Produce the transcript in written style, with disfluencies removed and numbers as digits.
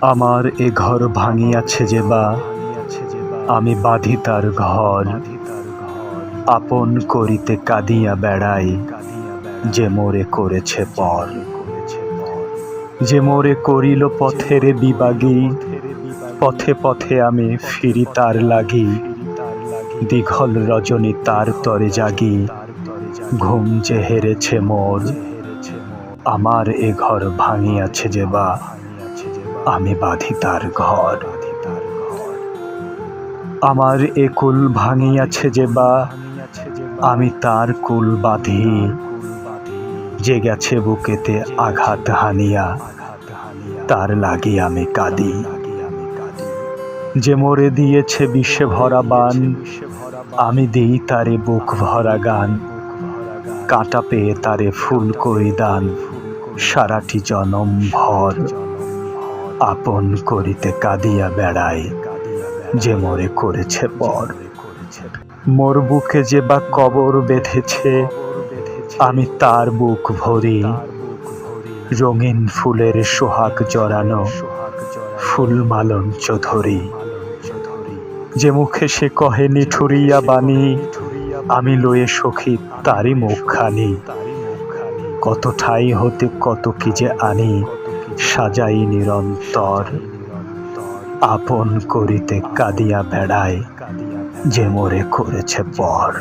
আমার এ ঘর ভাঙিয়াছে যে বা, আমি বাঁধি তার ঘর। আপন করিতে কাঁদিয়া বেড়াই, যে মোরে করেছে পর। যে মোরে করিল পথের বিবাগী, পথে পথে আমি ফিরি তার লাগি। দীঘল রজনী তার তরে জাগি, ঘুম যে হেরেছে মোর। আমার এ ঘর ভাঙিয়াছে যে বা, আমি বাঁধি তার ঘর। আমার এ কুল ভাঙিয়াছে যে বা, আমি তার কুল বাঁধি। যে গেছে বুকেতে আঘাত হানিয়া, তার লাগি আমি কাঁদি। যে মোরে দিয়েছে বিষে ভরা বান, আমি দিই তারে বুক ভরা গান। কাঁটা পেয়ে তারে ফুল করি দান, সারাটি জনম ভর। আপন করিতে কাঁদিয়া বেড়াই, যে মোরে করেছে পর। মোর বুকে যে বা কবর বেঁধেছে, আমি তার বুক ভরি। রঙিন ফুলের সোহাগ জড়ানো, ফুল মালঞ্চ ধরি। যে মুখে সে কহে নিঠুরিয়া বাণী, আমি লয়ে সখী তারই মুখখানি। কত ঠাই হতে কত কি যে আনি, সাজাই নিরন্তর। আপন করিতে কাঁদিয়া বেড়াই, যে মোরে করেছে পর।